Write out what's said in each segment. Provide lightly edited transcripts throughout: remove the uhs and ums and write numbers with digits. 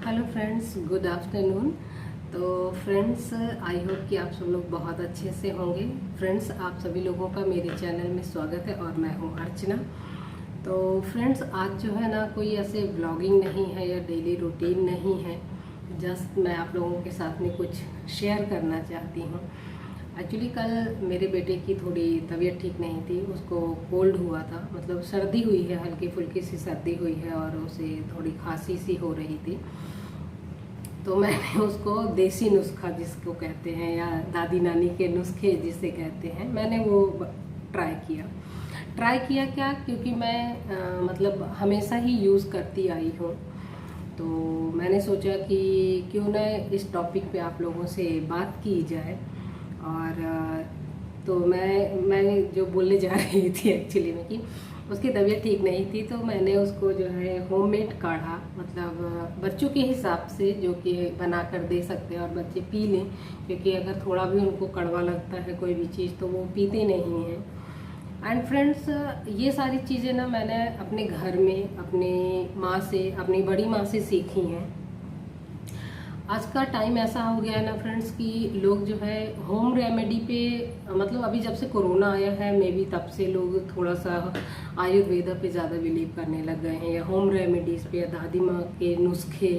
Hello friends, good afternoon. तो friends, I hope कि आप सब लोग बहुत अच्छे से होंगे। फ्रेंड्स, आप सभी लोगों का मेरे चैनल में स्वागत है और मैं हूं अर्चना। तो फ्रेंड्स, आज जो है ना, कोई ऐसे ब्लॉगिंग नहीं है या डेली रूटीन नहीं है। जस्ट मैं आप लोगों के साथ में कुछ शेयर करना चाहती हूँ। एक्चुअली कल मेरे बेटे की थोड़ी तबीयत ठीक नहीं थी, उसको कोल्ड हुआ था, मतलब सर्दी हुई है, हल्की फुल्की सी सर्दी हुई है और उसे थोड़ी खांसी सी हो रही थी। तो मैंने उसको देसी नुस्खा जिसको कहते हैं या दादी नानी के नुस्खे जिसे कहते हैं, मैंने वो ट्राई किया क्या, क्योंकि मैं मतलब हमेशा ही यूज़ करती आई हूँ। तो मैंने सोचा कि क्यों ना इस टॉपिक पे आप लोगों से बात की जाए। और तो मैं जो बोलने जा रही थी एक्चुअली में कि उसकी तबीयत ठीक नहीं थी, तो मैंने उसको जो है होममेड काढ़ा, मतलब बच्चों के हिसाब से जो कि बना कर दे सकते हैं और बच्चे पी लें, क्योंकि अगर थोड़ा भी उनको कड़वा लगता है कोई भी चीज़ तो वो पीते नहीं हैं। एंड फ्रेंड्स, ये सारी चीज़ें ना मैंने अपने घर में अपने माँ से, अपनी बड़ी माँ से सीखी हैं। आज का टाइम ऐसा हो गया है ना फ्रेंड्स कि लोग जो है होम रेमेडी पे, मतलब अभी जब से कोरोना आया है मे बी तब से लोग थोड़ा सा आयुर्वेदा पे ज़्यादा बिलीव करने लग गए हैं, या होम रेमेडीज़ पे, या दादी माँ के नुस्खे,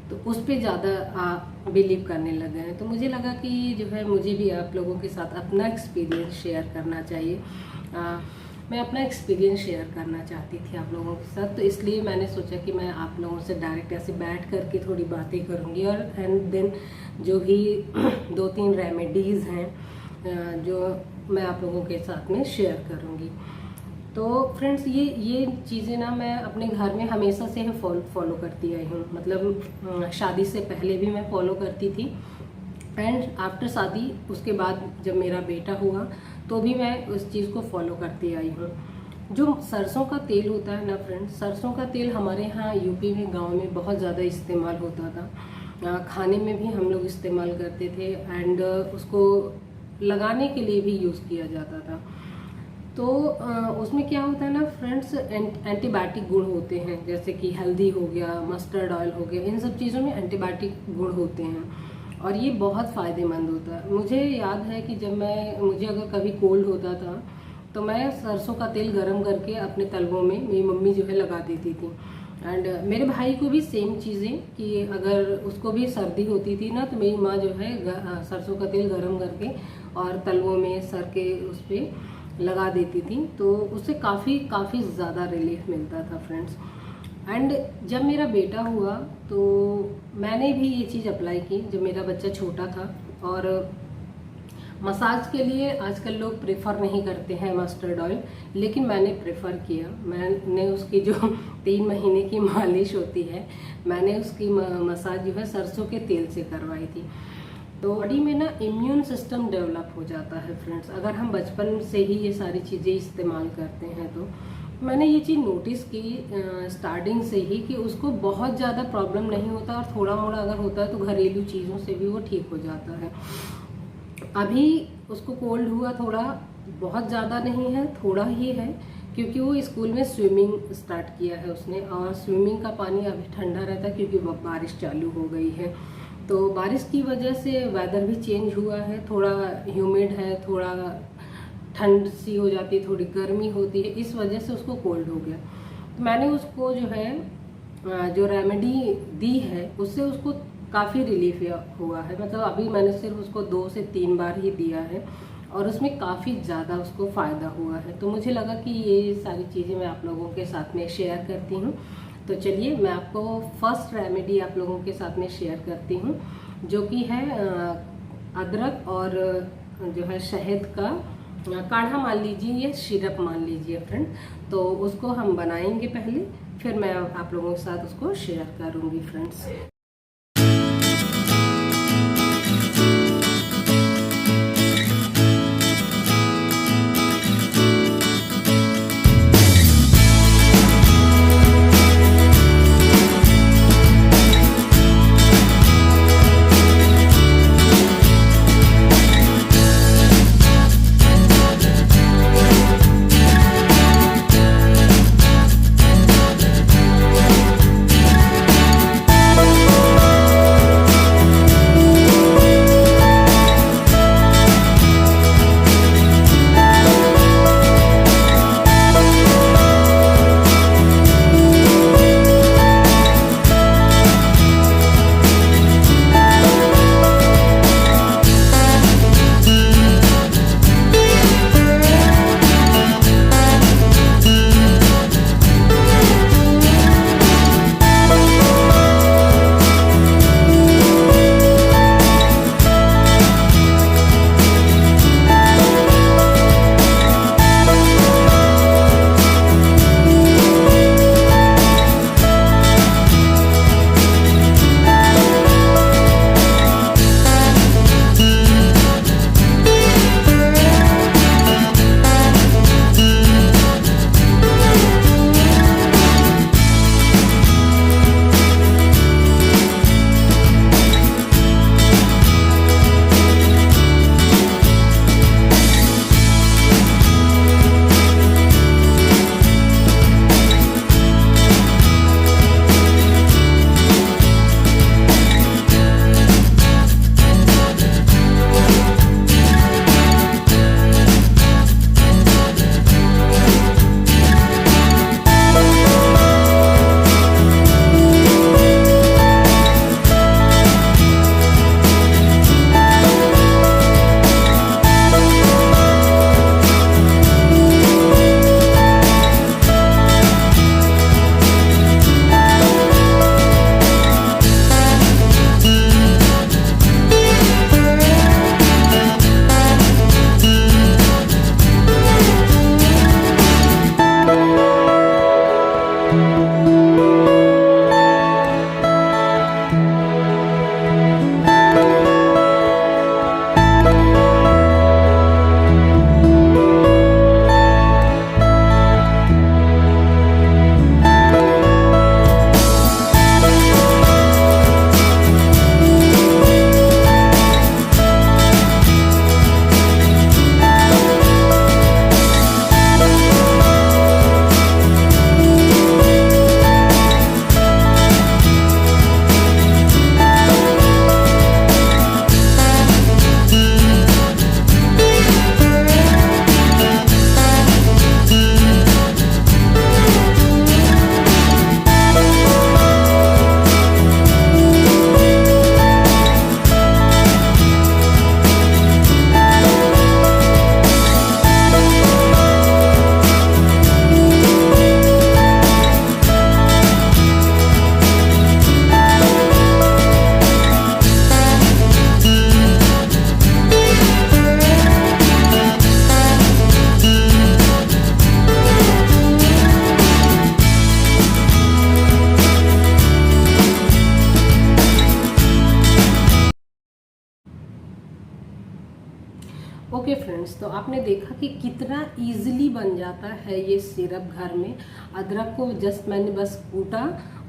तो उस पे ज़्यादा बिलीव करने लग गए हैं। तो मुझे लगा कि जो है मुझे भी आप लोगों के साथ अपना एक्सपीरियंस शेयर करना चाहिए। मैं अपना एक्सपीरियंस शेयर करना चाहती थी आप लोगों के साथ, तो इसलिए मैंने सोचा कि मैं आप लोगों से डायरेक्ट ऐसे बैठ करके थोड़ी बातें करूंगी और एंड देन जो भी 2-3 रेमेडीज़ हैं जो मैं आप लोगों के साथ में शेयर करूंगी। तो फ्रेंड्स, ये चीज़ें ना मैं अपने घर में हमेशा से ही फॉलो करती आई हूँ। मतलब शादी से पहले भी मैं फॉलो करती थी, एंड आफ्टर शादी, उसके बाद जब मेरा बेटा हुआ तो भी मैं उस चीज़ को फॉलो करती आई हूँ। जो सरसों का तेल होता है ना फ्रेंड्स, सरसों का तेल हमारे यहाँ यूपी में गांव में बहुत ज़्यादा इस्तेमाल होता था। खाने में भी हम लोग इस्तेमाल करते थे, एंड उसको लगाने के लिए भी यूज़ किया जाता था। तो उसमें क्या होता है ना फ्रेंड्स, एंटीबायोटिक गुण होते हैं, जैसे कि हल्दी हो गया, मस्टर्ड ऑयल हो गया, इन सब चीज़ों में एंटीबायोटिक गुण होते हैं और ये बहुत फ़ायदेमंद होता है। मुझे याद है कि जब मुझे अगर कभी कोल्ड होता था तो मैं सरसों का तेल गरम करके अपने तलवों में मेरी मम्मी जो है लगा देती थी। एंड मेरे भाई को भी सेम चीज़ें, कि अगर उसको भी सर्दी होती थी ना तो मेरी माँ जो है सरसों का तेल गरम करके और तलवों में सर के उस पर लगा देती थी, तो उससे काफ़ी ज़्यादा रिलीफ मिलता था फ्रेंड्स। एंड जब मेरा बेटा हुआ तो मैंने भी ये चीज़ अप्लाई की जब मेरा बच्चा छोटा था। और मसाज के लिए आजकल लोग प्रेफर नहीं करते हैं मस्टर्ड ऑयल, लेकिन मैंने प्रेफर किया। मैंने उसकी जो 3 महीने की मालिश होती है, मैंने उसकी मसाज जो है सरसों के तेल से करवाई थी। तो बॉडी में ना इम्यून सिस्टम डेवलप हो जाता है फ्रेंड्स, अगर हम बचपन से ही ये सारी चीज़ें इस्तेमाल करते हैं। तो मैंने ये चीज़ नोटिस की स्टार्टिंग से ही कि उसको बहुत ज़्यादा प्रॉब्लम नहीं होता, और थोड़ा मोड़ा अगर होता है तो घरेलू चीज़ों से भी वो ठीक हो जाता है। अभी उसको कोल्ड हुआ, थोड़ा, बहुत ज़्यादा नहीं है, थोड़ा ही है, क्योंकि वो स्कूल में स्विमिंग स्टार्ट किया है उसने, और स्विमिंग का पानी अभी ठंडा रहता है क्योंकि बारिश चालू हो गई है। तो बारिश की वजह से वेदर भी चेंज हुआ है, थोड़ा ह्यूमिड है, थोड़ा ठंड सी हो जाती है, थोड़ी गर्मी होती है, इस वजह से उसको कोल्ड हो गया। तो मैंने उसको जो है जो रेमेडी दी है उससे उसको काफ़ी रिलीफ हुआ है। मतलब अभी मैंने सिर्फ उसको 2 से 3 बार ही दिया है और उसमें काफ़ी ज़्यादा उसको फ़ायदा हुआ है। तो मुझे लगा कि ये सारी चीज़ें मैं आप लोगों के साथ में शेयर करती हूँ। तो चलिए मैं आपको फर्स्ट रेमेडी आप लोगों के साथ में शेयर करती हूँ, जो कि है अदरक और जो है शहद का काढ़ा मान लीजिए या सिरप मान लीजिए फ्रेंड। तो उसको हम बनाएंगे पहले, फिर मैं आप लोगों के साथ उसको शेयर करूँगी फ्रेंड्स। फ्रेंड्स, तो आपने देखा कि कितना इजीली बन जाता है ये सिरप घर में। अदरक को जस्ट मैंने बस कूटा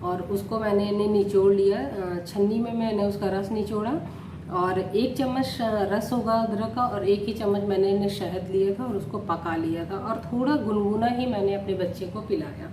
और उसको मैंने निचोड़ लिया, छन्नी में मैंने उसका रस निचोड़ा और 1 चम्मच रस होगा अदरक का और 1 ही चम्मच मैंने शहद लिया था और उसको पका लिया था और थोड़ा गुनगुना ही मैंने अपने बच्चे को पिलाया।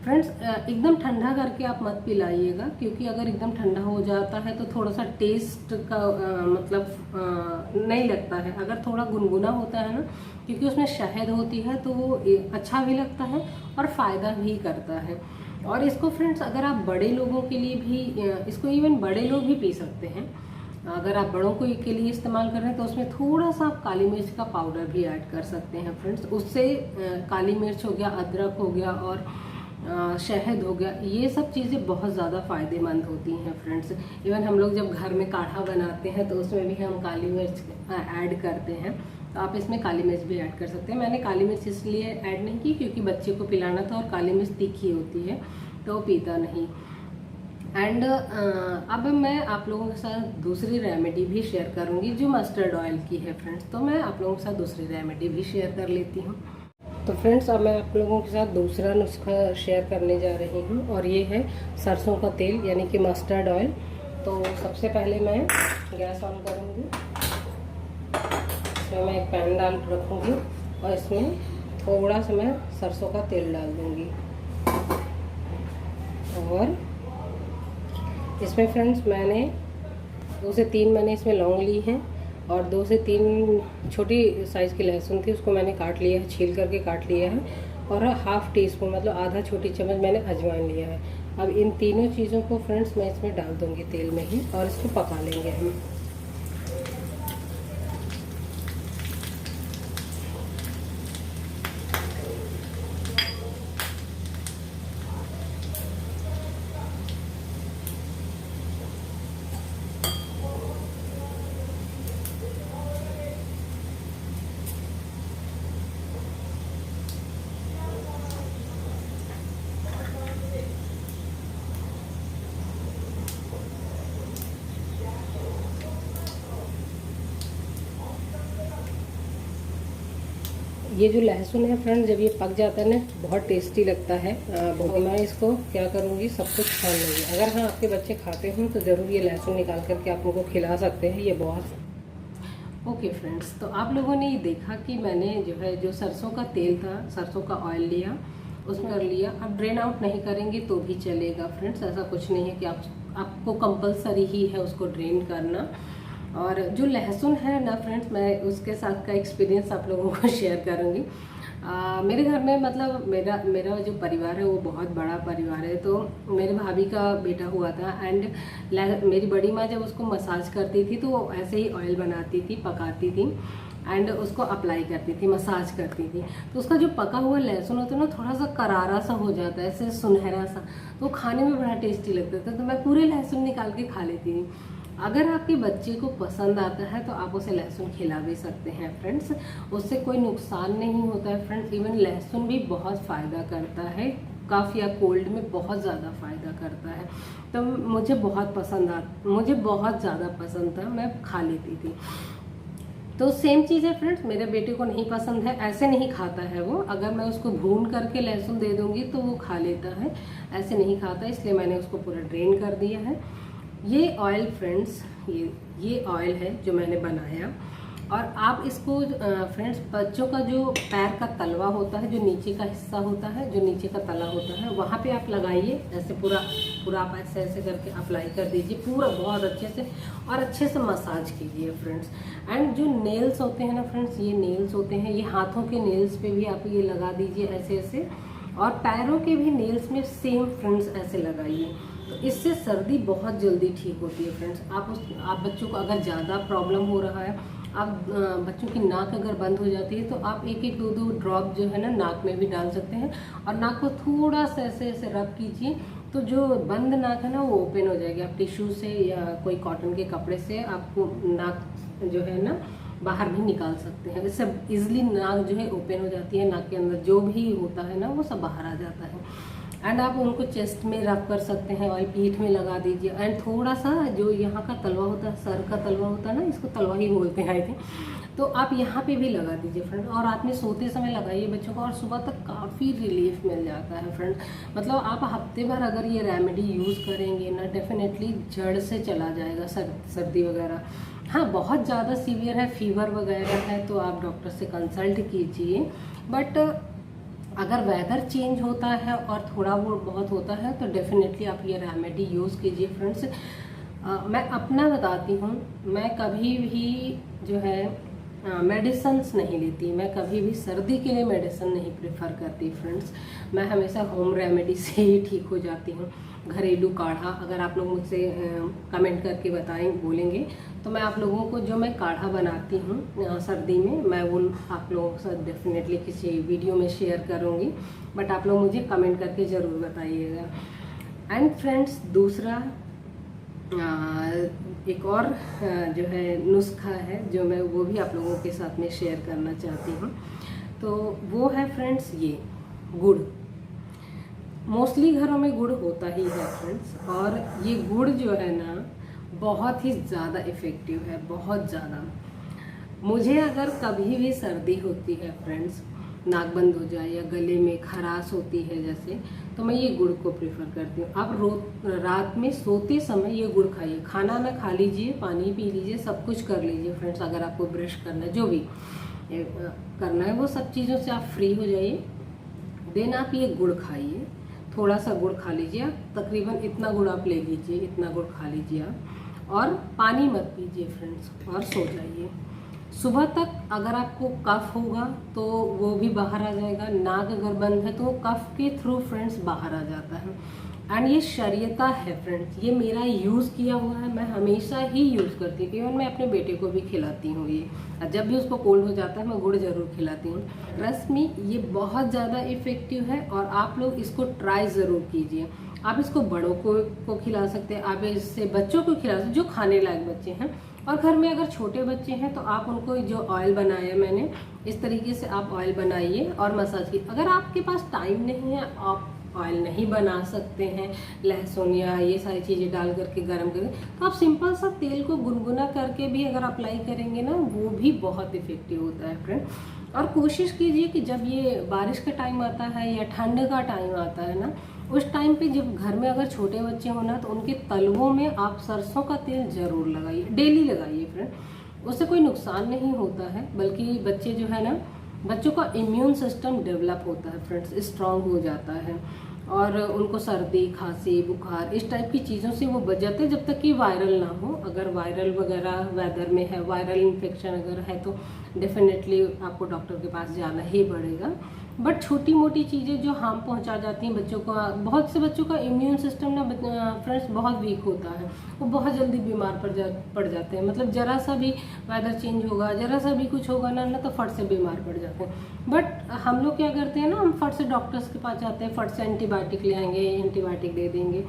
फ्रेंड्स, एकदम ठंडा करके आप मत पिलाइएगा, क्योंकि अगर एकदम ठंडा हो जाता है तो थोड़ा सा टेस्ट का मतलब नहीं लगता है। अगर थोड़ा गुनगुना होता है ना, क्योंकि उसमें शहद होती है तो वो अच्छा भी लगता है और फ़ायदा भी करता है। और इसको फ्रेंड्स, अगर आप बड़े लोगों के लिए भी इसको इवन बड़े लोग भी पी सकते हैं। अगर आप बड़ों को के लिए इस्तेमाल कर रहे हैं तो उसमें थोड़ा सा आप काली मिर्च का पाउडर भी ऐड कर सकते हैं फ्रेंड्स। उससे काली मिर्च हो गया, अदरक हो गया और शहद हो गया, ये सब चीज़ें बहुत ज़्यादा फ़ायदेमंद होती हैं फ्रेंड्स। इवन हम लोग जब घर में काढ़ा बनाते हैं तो उसमें भी हम काली मिर्च ऐड करते हैं, तो आप इसमें काली मिर्च भी ऐड कर सकते हैं। मैंने काली मिर्च इसलिए ऐड नहीं की क्योंकि बच्चे को पिलाना था और काली मिर्च तीखी होती है तो वो पीता नहीं। एंड अब मैं आप लोगों के साथ दूसरी रेमेडी भी शेयर करूँगी जो मस्टर्ड ऑयल की है फ्रेंड्स। तो मैं आप लोगों के साथ दूसरी रेमेडी भी शेयर कर लेती हूँ। तो फ्रेंड्स, अब मैं आप लोगों के साथ दूसरा नुस्खा शेयर करने जा रही हूँ और ये है सरसों का तेल यानी कि मस्टर्ड ऑयल। तो सबसे पहले मैं गैस ऑन करूँगी, इसमें मैं एक पैन डाल रखूँगी और इसमें थोड़ा सा मैं सरसों का तेल डाल दूँगी और इसमें फ्रेंड्स मैंने 2 से 3 मैंने इसमें लौंग ली हैं और 2 से 3 छोटी साइज़ की लहसुन थी, उसको मैंने काट लिया है, छील करके काट लिया है और हाफ टी स्पून मतलब आधा छोटी चम्मच मैंने अजवाइन लिया है। अब इन तीनों चीज़ों को फ्रेंड्स मैं इसमें डाल दूँगी तेल में ही और इसको पका लेंगे हम। ये जो लहसुन है फ्रेंड्स, जब ये पक जाता है ना बहुत टेस्टी लगता है। तो मैं इसको क्या करूँगी, सब कुछ छान लूँगी। अगर हाँ आपके बच्चे खाते हों तो ज़रूर ये लहसुन निकाल करके आप उनको खिला सकते हैं, ये बहुत ओके फ्रेंड्स। तो आप लोगों ने ये देखा कि मैंने जो है जो सरसों का तेल था, सरसों का ऑयल लिया, उसमें कर लिया। अब ड्रेन आउट नहीं करेंगे तो भी चलेगा फ्रेंड्स, ऐसा कुछ नहीं है कि आपको कंपलसरी ही है उसको ड्रेन करना। और जो लहसुन है ना फ्रेंड्स, मैं उसके साथ का एक्सपीरियंस आप लोगों को शेयर करूँगी। मेरे घर में मतलब मेरा जो परिवार है वो बहुत बड़ा परिवार है। तो मेरे भाभी का बेटा हुआ था एंड मेरी बड़ी माँ जब उसको मसाज करती थी तो वो ऐसे ही ऑयल बनाती थी, पकाती थी एंड उसको अप्लाई करती थी, मसाज करती थी। तो उसका जो पका हुआ लहसुन होता है ना, थोड़ा सा करारा सा हो जाता है, ऐसे सुनहरा सा, तो खाने में बड़ा टेस्टी लगता था। तो मैं पूरे लहसुन निकाल के खा लेती थी। अगर आपके बच्चे को पसंद आता है तो आप उसे लहसुन खिला भी सकते हैं फ्रेंड्स, उससे कोई नुकसान नहीं होता है फ्रेंड्स। इवन लहसुन भी बहुत फ़ायदा करता है, कफ या कोल्ड में बहुत ज़्यादा फ़ायदा करता है। तो मुझे बहुत ज़्यादा पसंद था, मैं खा लेती थी। तो सेम चीज़ है फ्रेंड्स, मेरे बेटे को नहीं पसंद है, ऐसे नहीं खाता है वो। अगर मैं उसको भून करके लहसुन दे दूँगी तो वो खा लेता है, ऐसे नहीं खाता, इसलिए मैंने उसको पूरा ड्रेन कर दिया है। ये ऑयल फ्रेंड्स, ये ऑयल है जो मैंने बनाया। और आप इसको फ्रेंड्स, बच्चों का जो पैर का तलवा होता है, जो नीचे का हिस्सा होता है, जो नीचे का तला होता है, वहाँ पे आप लगाइए। ऐसे पूरा आप ऐसे करके अप्लाई कर दीजिए पूरा बहुत अच्छे से और अच्छे से मसाज कीजिए फ्रेंड्स। एंड जो नेल्स होते हैं ना फ्रेंड्स, ये नेल्स होते हैं, ये हाथों के नेल्स पे भी आप ये लगा दीजिए ऐसे, और पैरों के भी नेल्स में सेम फ्रेंड्स ऐसे लगाइए। तो इससे सर्दी बहुत जल्दी ठीक होती है फ्रेंड्स। आप बच्चों को अगर ज़्यादा प्रॉब्लम हो रहा है, आप बच्चों की नाक अगर बंद हो जाती है तो आप 1-1, 2-2 ड्रॉप जो है ना नाक में भी डाल सकते हैं और नाक को थोड़ा सा ऐसे रब कीजिए, तो जो बंद नाक है ना वो ओपन हो जाएगी। आप टिश्यू से या कोई कॉटन के कपड़े से आपको नाक जो है ना बाहर भी निकाल सकते हैं। इससे इजीली नाक जो है ओपन हो जाती है, नाक के अंदर जो भी होता है ना वो सब बाहर आ जाता है। एंड आप उनको चेस्ट में रब कर सकते हैं, ऑयल पीठ में लगा दीजिए। एंड थोड़ा सा जो यहाँ का तलवा होता है, सर का तलवा होता है ना, इसको तलवा ही बोलते हैं आई थिंक, तो आप यहाँ पे भी लगा दीजिए फ्रेंड, और रात में सोते समय लगाइए बच्चों को, और सुबह तक काफ़ी रिलीफ मिल जाता है फ्रेंड। मतलब आप हफ्ते भर अगर ये रेमेडी यूज़ करेंगे ना, डेफिनेटली जड़ से चला जाएगा सर्दी वगैरह। हाँ, बहुत ज़्यादा सीवियर है, फीवर वगैरह है, तो आप डॉक्टर से कंसल्ट कीजिए। बट अगर वेदर चेंज होता है और थोड़ा वो बहुत होता है तो डेफिनेटली आप ये रेमेडी यूज़ कीजिए फ्रेंड्स। मैं अपना बताती हूँ, मैं कभी भी जो है मेडिसिन्स नहीं लेती, मैं कभी भी सर्दी के लिए मेडिसिन नहीं प्रेफर करती फ्रेंड्स। मैं हमेशा होम रेमेडी से ही ठीक हो जाती हूँ। घरेलू काढ़ा, अगर आप लोग मुझसे कमेंट करके बोलेंगे तो मैं आप लोगों को जो मैं काढ़ा बनाती हूँ सर्दी में, मैं वो आप लोगों के साथ डेफिनेटली किसी वीडियो में शेयर करूँगी। बट आप लोग मुझे कमेंट करके ज़रूर बताइएगा। एंड फ्रेंड्स, दूसरा एक और जो है नुस्खा है जो मैं वो भी आप लोगों के साथ में शेयर करना चाहती हूँ। तो वो है फ्रेंड्स ये गुड़। मोस्टली घरों में गुड़ होता ही है फ्रेंड्स, और ये गुड़ जो है ना बहुत ही ज़्यादा इफ़ेक्टिव है, बहुत ज़्यादा। मुझे अगर कभी भी सर्दी होती है फ्रेंड्स, नाक बंद हो जाए या गले में खराश होती है जैसे, तो मैं ये गुड़ को प्रेफर करती हूँ। आप रात में सोते समय ये गुड़ खाइए, खाना ना खा लीजिए, पानी पी लीजिए, सब कुछ कर लीजिए फ्रेंड्स। अगर आपको ब्रश करना है, जो भी करना है, वो सब चीज़ों से आप फ्री हो जाइए। देन आप ये गुड़ खाइए, थोड़ा सा गुड़ खा लीजिए आप, तकरीबन इतना गुड़ आप ले लीजिए, इतना गुड़ खा लीजिए आप, और पानी मत पीजिए फ्रेंड्स, और सो जाइए। सुबह तक अगर आपको कफ होगा तो वो भी बाहर आ जाएगा, नाक अगर बंद है तो वो कफ के थ्रू फ्रेंड्स बाहर आ जाता है। एंड ये शरीयता है फ्रेंड्स, ये मेरा यूज़ किया हुआ है, मैं हमेशा ही यूज़ करती हूँ। इवन मैं अपने बेटे को भी खिलाती हूँ ये, जब भी उसको कोल्ड हो जाता है मैं गुड़ ज़रूर खिलाती हूँ। ट्रस्ट मी, ये बहुत ज़्यादा इफ़ेक्टिव है, और आप लोग इसको ट्राई ज़रूर कीजिए। आप इसको बड़ों को खिला सकते हैं, आप इससे बच्चों को खिला सकते हैं जो खाने लायक बच्चे हैं। और घर में अगर छोटे बच्चे हैं तो आप उनको जो ऑयल बनाया मैंने, इस तरीके से आप ऑयल बनाइए और मसाज कीजिए। अगर आपके पास टाइम नहीं है, आप ऑयल नहीं बना सकते हैं, लहसुन या ये सारी चीज़ें डाल करके गर्म करके, तो आप सिंपल सा तेल को गुनगुना करके भी अगर अप्लाई करेंगे ना, वो भी बहुत इफेक्टिव होता है फ्रेंड। और कोशिश कीजिए कि जब ये बारिश का टाइम आता है या ठंड का टाइम आता है ना, उस टाइम पे जब घर में अगर छोटे बच्चे हो ना, तो उनके तलवों में आप सरसों का तेल ज़रूर लगाइए, डेली लगाइए फ्रेंड। उससे कोई नुकसान नहीं होता है, बल्कि बच्चे जो है ना, बच्चों का इम्यून सिस्टम डेवलप होता है फ्रेंड्स, स्ट्रांग हो जाता है, और उनको सर्दी खांसी बुखार इस टाइप की चीज़ों से वो बच जाते हैं, जब तक कि वायरल ना हो। अगर वायरल वगैरह वेदर में है, वायरल इन्फेक्शन अगर है, तो डेफिनेटली आपको डॉक्टर के पास जाना ही पड़ेगा। बट छोटी मोटी चीज़ें जो हार्म पहुंचा जाती हैं बच्चों का, बहुत से बच्चों का इम्यून सिस्टम ना फ्रेंड्स बहुत वीक होता है, वो बहुत जल्दी बीमार पड़ जाते हैं। मतलब ज़रा सा भी वेदर चेंज होगा, ज़रा सा भी कुछ होगा ना तो फट से बीमार पड़ जाते हैं। बट हम लोग क्या करते हैं ना, हम फट से डॉक्टर्स के पास जाते हैं, फट से एंटीबायोटिक ले आएंगे, एंटीबायोटिक दे देंगे,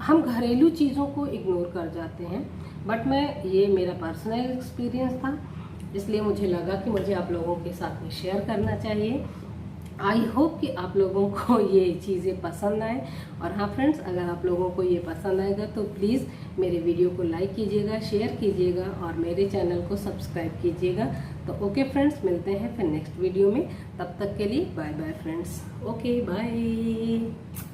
हम घरेलू चीज़ों को इग्नोर कर जाते हैं। बट ये मेरा पर्सनल एक्सपीरियंस था, इसलिए मुझे लगा कि मुझे आप लोगों के साथ में शेयर करना चाहिए। आई होप कि आप लोगों को ये चीज़ें पसंद आए। और हाँ फ्रेंड्स, अगर आप लोगों को ये पसंद आएगा तो प्लीज़ मेरे वीडियो को लाइक कीजिएगा, शेयर कीजिएगा, और मेरे चैनल को सब्सक्राइब कीजिएगा। तो ओके फ्रेंड्स, मिलते हैं फिर नेक्स्ट वीडियो में। तब तक के लिए bye bye friends. Okay bye.